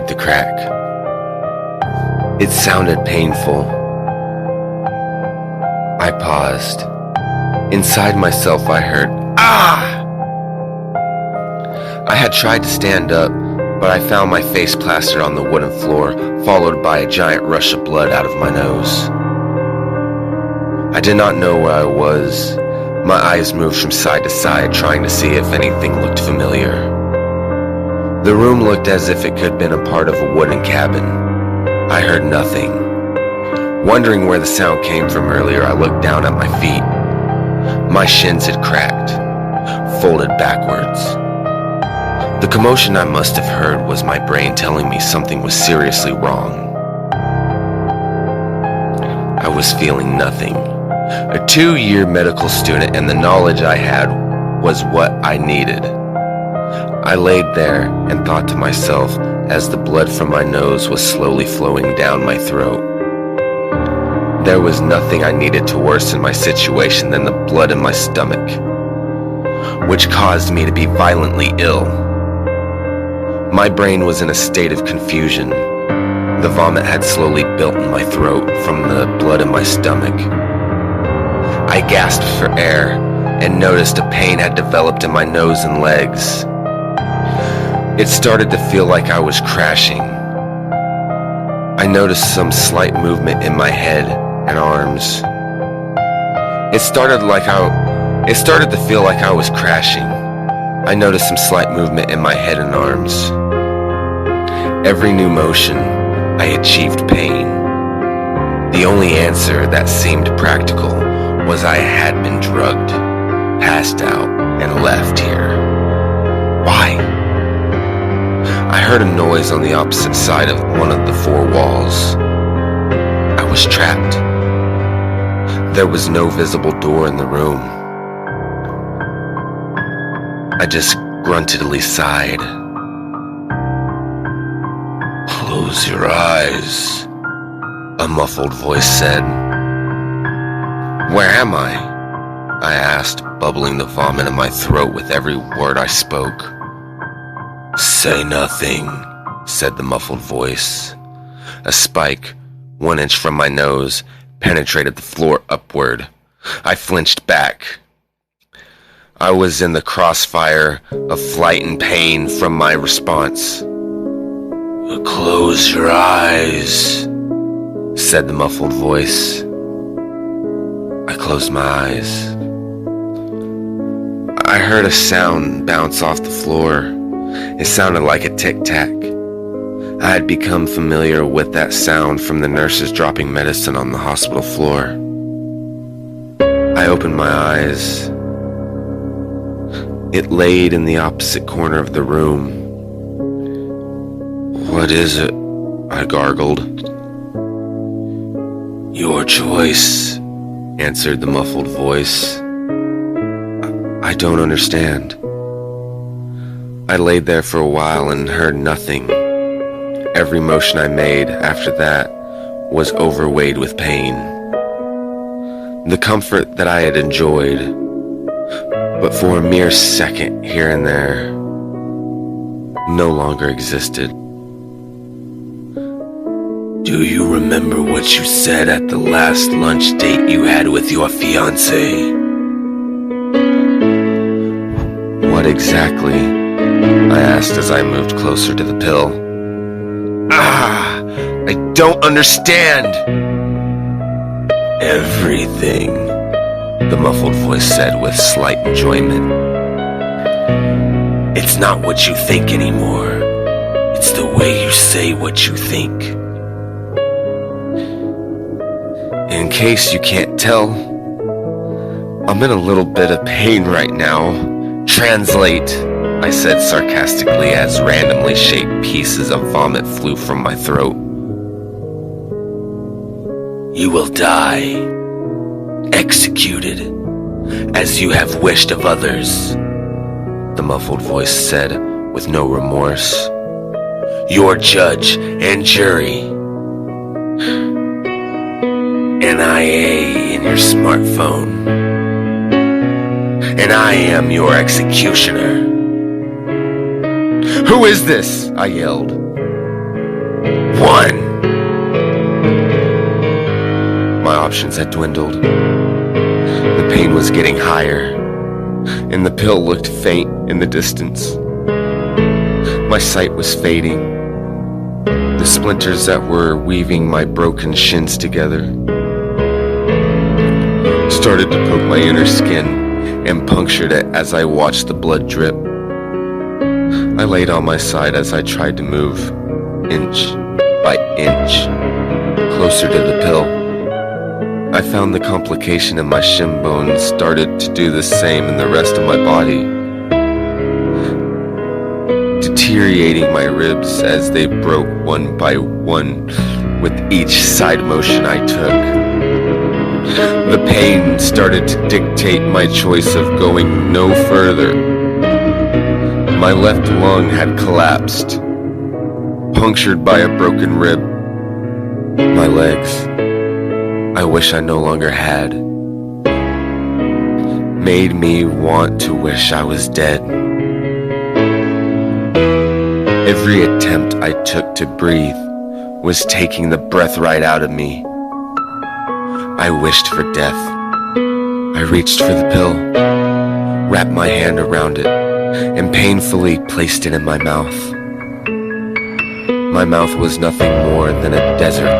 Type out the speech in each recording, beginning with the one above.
the crack. It sounded painful. I paused. Inside myself I heard, "Ah!" I had tried to stand up, but I found my face plastered on the wooden floor, followed by a giant rush of blood out of my nose. I did not know where I was. My eyes moved from side to side, trying to see if anything looked familiar. The room looked as if it could have been a part of a wooden cabin. I heard nothing. Wondering where the sound came from earlier, I looked down at my feet. My shins had cracked, folded backwards. The commotion I must have heard was my brain telling me something was seriously wrong. I was feeling nothing. A 2-year medical student, and the knowledge I had was what I needed. I laid there and thought to myself as the blood from my nose was slowly flowing down my throat. There was nothing I needed to worsen my situation than the blood in my stomach, which caused me to be violently ill. My brain was in a state of confusion. The vomit had slowly built in my throat from the blood in my stomach. I gasped for air and noticed a pain had developed in my nose and legs. It started to feel like I was crashing. I noticed some slight movement in my head and arms. It started to feel like I was crashing. I noticed some slight movement in my head and arms. Every new motion, I achieved pain. The only answer that seemed practical was I had been drugged, passed out, and left here. Why? I heard a noise on the opposite side of one of the 4 walls. I was trapped. There was no visible door in the room. I just gruntedly sighed. "Close your eyes," a muffled voice said. "Where am I?" I asked, bubbling the vomit in my throat with every word I spoke. "Say nothing," said the muffled voice. A spike, 1 inch from my nose, penetrated the floor upward. I flinched back. I was in the crossfire of flight and pain from my response. "Close your eyes," said the muffled voice. I closed my eyes. I heard a sound bounce off the floor. It sounded like a tic-tac. I had become familiar with that sound from the nurses dropping medicine on the hospital floor. I opened my eyes. It laid in the opposite corner of the room. "What is it?" I gargled. "Your choice," answered the muffled voice. I don't understand." I laid there for a while and heard nothing. Every motion I made after that was overweighed with pain. The comfort that I had enjoyed, but for a mere second here and there, no longer existed. "Do you remember what you said at the last lunch date you had with your fiancé?" "What exactly?" I asked as I moved closer to the pill. I don't understand." "Everything," the muffled voice said with slight enjoyment. "It's not what you think anymore. It's the way you say what you think." "In case you can't tell, I'm in a little bit of pain right now. Translate," I said sarcastically as randomly shaped pieces of vomit flew from my throat. "You will die, executed, as you have wished of others," the muffled voice said with no remorse. "Your judge and jury. NIA in your smartphone. And I am your executioner." "Who is this?" I yelled. 1. My options had dwindled. The pain was getting higher, and the pill looked faint in the distance. My sight was fading. The splinters that were weaving my broken shins together started to poke my inner skin and punctured it as I watched the blood drip. I laid on my side as I tried to move, inch by inch, closer to the pill. I found the complication in my shin bones started to do the same in the rest of my body, deteriorating my ribs as they broke one by one with each side motion I took. The pain started to dictate my choice of going no further. My left lung had collapsed, punctured by a broken rib. My legs, I wish I no longer had, made me want to wish I was dead. Every attempt I took to breathe was taking the breath right out of me. I wished for death. I reached for the pill, wrapped my hand around it, and painfully placed it in my mouth. My mouth was nothing more than a desert.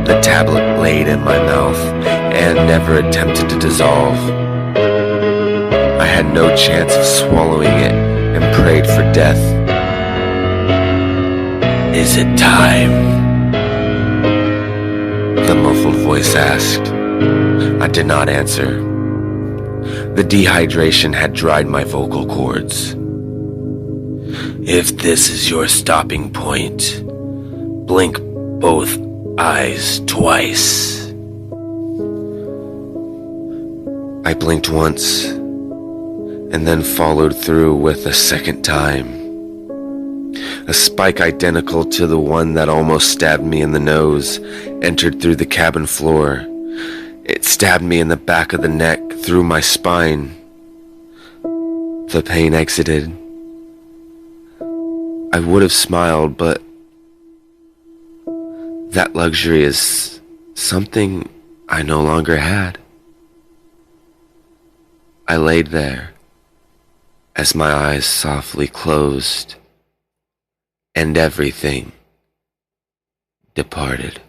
The tablet laid in my mouth and never attempted to dissolve. I had no chance of swallowing it and prayed for death. Is it time? The muffled voice asked. I did not answer. The dehydration had dried my vocal cords. If this is your stopping point, blink both eyes twice. I blinked once, and then followed through with a second time. A spike identical to the one that almost stabbed me in the nose entered through the cabin floor. It stabbed me in the back of the neck, through my spine. The pain exited. I would have smiled, but that luxury is something I no longer had. I laid there as my eyes softly closed and everything departed.